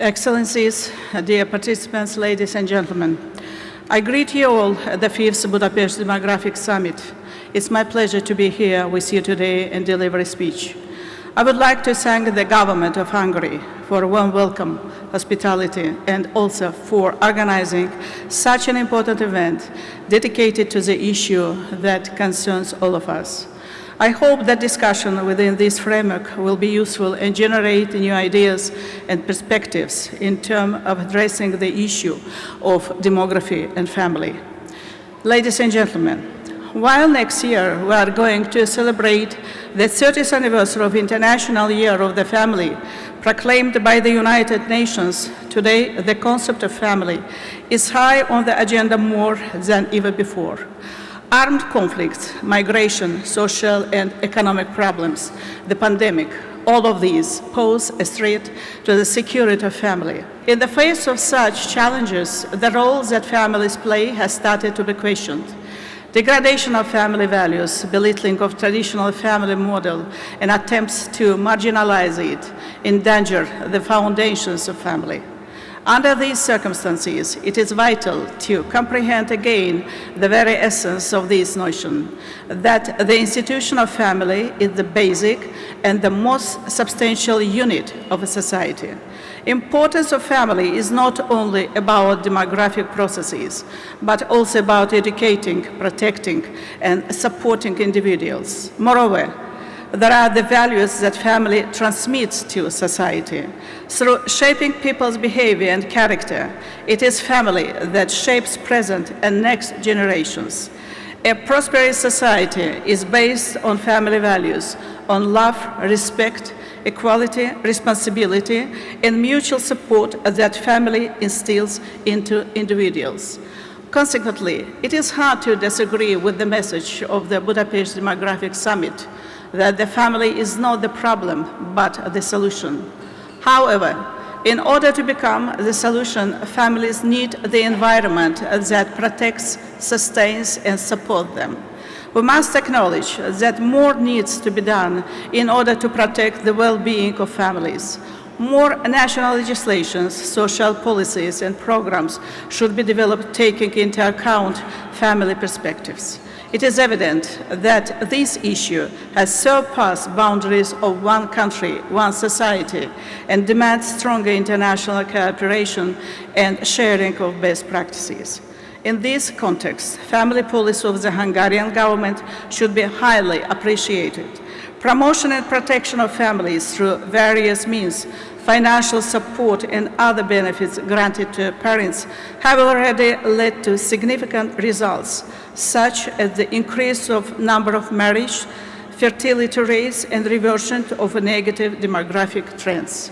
Excellencies, dear participants, ladies and gentlemen, I greet you all at the 5th Budapeşt Demographic Summit. It's my pleasure to be here with you today and deliver a speech. I would like to thank the government of Hungary for a warm welcome, hospitality, and also for organizing such an important event dedicated to the issue that concerns all of us. I hope that discussion within this framework will be useful and generate new ideas and perspectives in terms of addressing the issue of demography and family. Ladies and gentlemen, while next year we are going to celebrate the 30th anniversary of International Year of the Family, proclaimed by the United Nations, today the concept of family is high on the agenda more than ever before. Armed conflicts, migration, social and economic problems, the pandemic, all of these pose a threat to the security of family. In the face of such challenges, the role that families play has started to be questioned. Degradation of family values, belittling of traditional family model, and attempts to marginalize it endanger the foundations of family. Under these circumstances, it is vital to comprehend again the very essence of this notion, that the institution of family is the basic and the most substantial unit of a society. Importance of family is not only about demographic processes, but also about educating, protecting, and supporting individuals. Moreover, there are the values that family transmits to society. Through shaping people's behavior and character, it is family that shapes present and next generations. A prosperous society is based on family values, on love, respect, equality, responsibility, and mutual support that family instills into individuals. Consequently, it is hard to disagree with the message of the Budapeşt Demographic Summit that the family is not the problem, but the solution. However, in order to become the solution, families need the environment that protects, sustains, and supports them. We must acknowledge that more needs to be done in order to protect the well-being of families. More national legislations, social policies, and programs should be developed taking into account family perspectives. It is evident that this issue has surpassed boundaries of one country, one society, and demands stronger international cooperation and sharing of best practices. In this context, family policy of the Hungarian government should be highly appreciated. Promotion and protection of families through various means, financial support and other benefits granted to parents have already led to significant results, such as the increase of number of marriages, fertility rates, and reversion of negative demographic trends.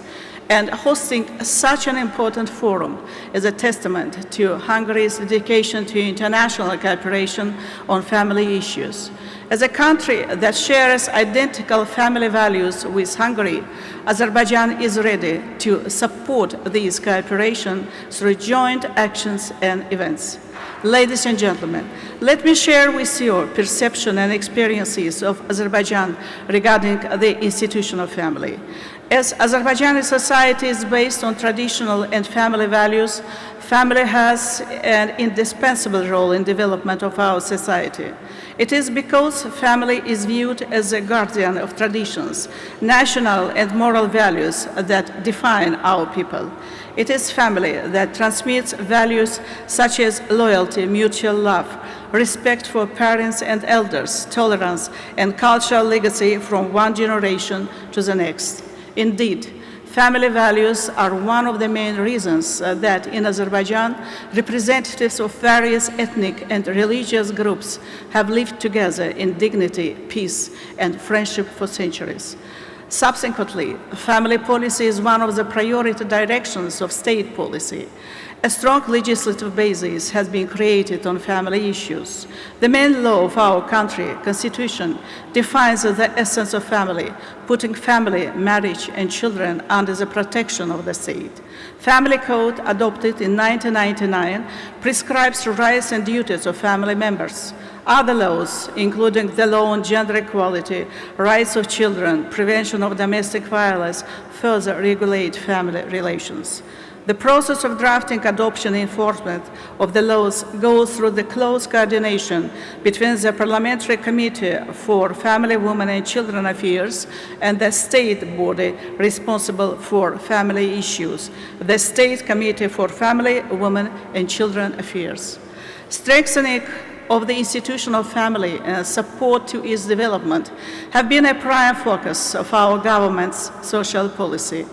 And hosting such an important forum is a testament to Hungary's dedication to international cooperation on family issues. As a country that shares identical family values with Hungary, Azerbaijan is ready to support this cooperation through joint actions and events. Ladies and gentlemen, let me share with you perception and experiences of Azerbaijan regarding the institution of family. As Azerbaijani society is based on traditional and family values, family has an indispensable role in development of our society. It is because family is viewed as a guardian of traditions, national and moral values that define our people. It is family that transmits values such as loyalty, mutual love, respect for parents and elders, tolerance, and cultural legacy from one generation to the next. Indeed, family values are one of the main reasons that in Azerbaijan, representatives of various ethnic and religious groups have lived together in dignity, peace, and friendship for centuries. Subsequently, family policy is one of the priority directions of state policy. A strong legislative basis has been created on family issues. The main law of our country, Constitution, defines the essence of family, putting family, marriage, and children under the protection of the state. Family Code, adopted in 1999, prescribes the rights and duties of family members. Other laws, including the law on gender equality, rights of children, prevention prevention of domestic violence further regulate family relations. The process of drafting, adoption, and enforcement of the laws goes through the close coordination between the Parliamentary Committee for Family, Women and Children Affairs and the state body responsible for family issues, the State Committee for Family, Women and Children Affairs. Strengthening of the institution of family and support to its development have been a prime focus of our government's social policy.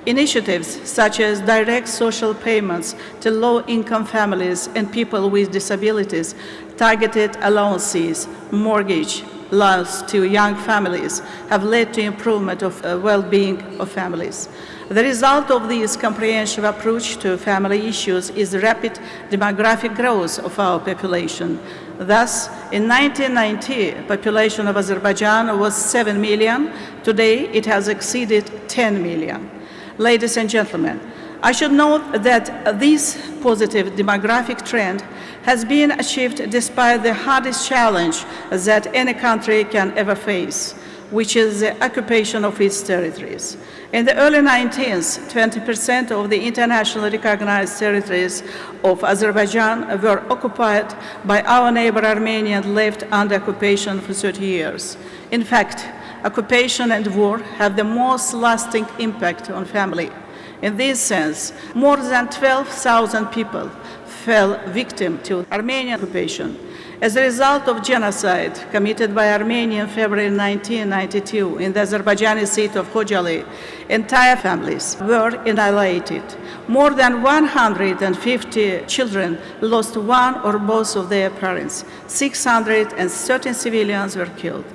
Initiatives such as direct social payments to low-income families and people with disabilities, targeted allowances, mortgage loans to young families have led to improvement of well-being of families. The result of this comprehensive approach to family issues is the rapid demographic growth of our population. Thus, in 1990, the population of Azerbaijan was 7 million. Today, it has exceeded 10 million. Ladies and gentlemen, I should note that this positive demographic trend has been achieved despite the hardest challenge that any country can ever face, which is the occupation of its territories. In the early 19th, 20% of the internationally recognized territories of Azerbaijan were occupied by our neighbor Armenia and left under occupation for 30 years. In fact, occupation and war have the most lasting impact on family. In this sense, more than 12,000 people fell victim to Armenian occupation. As a result of genocide committed by Armenia in February 1992 in the Azerbaijani city of Khojaly, entire families were annihilated. More than 150 children lost one or both of their parents. 613 civilians were killed.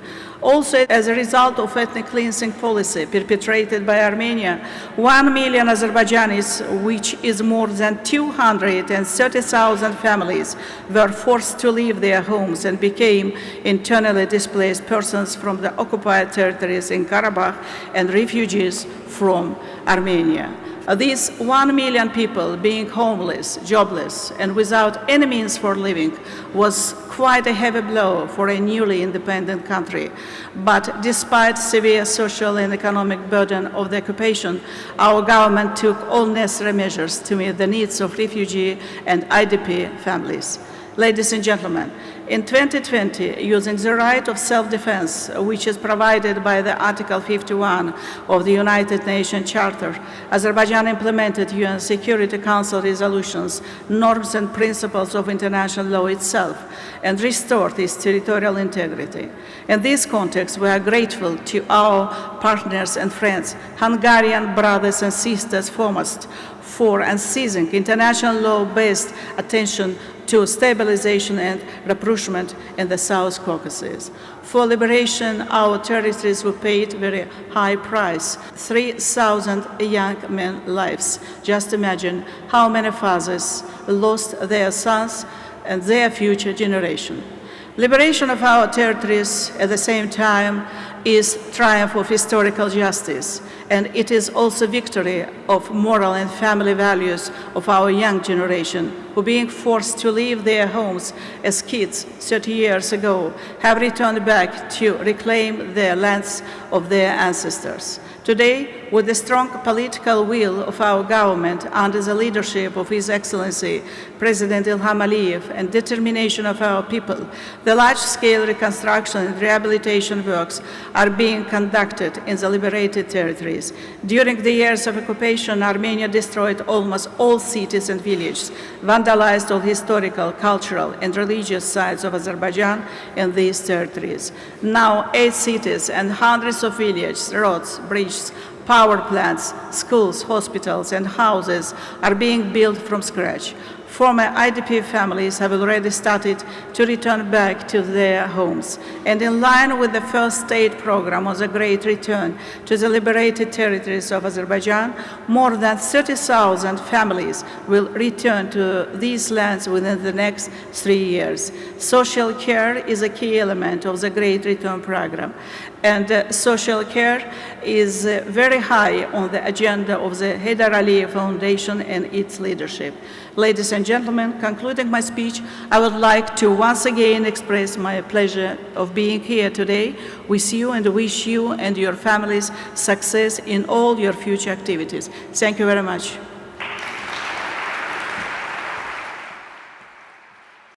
Also, as a result of ethnic cleansing policy perpetrated by Armenia, 1 million Azerbaijanis, which is more than 230,000 families, were forced to leave their homes and became internally displaced persons from the occupied territories in Karabakh and refugees from Armenia. These 1 million people being homeless, jobless, and without any means for living was quite a heavy blow for a newly independent country. But despite severe social and economic burden of the occupation, our government took all necessary measures to meet the needs of refugee and IDP families. Ladies and gentlemen, in 2020, using the right of self-defense, which is provided by the Article 51 of the United Nations Charter, Azerbaijan implemented UN Security Council resolutions, norms and principles of international law itself, and restored its territorial integrity. In this context, we are grateful to our partners and friends, Hungarian brothers and sisters foremost, for unceasing international law-based attention to stabilization and rapprochement in the South Caucasus. For liberation, our territories were paid a very high price, 3,000 young men's lives. Just imagine how many fathers lost their sons and their future generation. Liberation of our territories at the same time is triumph of historical justice, and it is also victory of moral and family values of our young generation, who, being forced to leave their homes as kids 30 years ago, have returned back to reclaim their lands of their ancestors. Today, with the strong political will of our government under the leadership of His Excellency President Ilham Aliyev and determination of our people, the large-scale reconstruction and rehabilitation works are being conducted in the liberated territories. During the years of occupation, Armenia destroyed almost all cities and villages, vandalized all historical, cultural, and religious sites of Azerbaijan in these territories. Now, 8 cities and hundreds of villages, roads, bridges, power plants, schools, hospitals, and houses are being built from scratch. Former IDP families have already started to return back to their homes. And in line with the first state program of the Great Return to the liberated territories of Azerbaijan, more than 30,000 families will return to these lands within the next 3 years. Social care is a key element of the Great Return program. And social care is very high on the agenda of the Heydar Aliyev Foundation and its leadership. Ladies and and gentlemen, concluding my speech, I would like to once again express my pleasure of being here today with you and wish you and your families success in all your future activities. Thank you very much.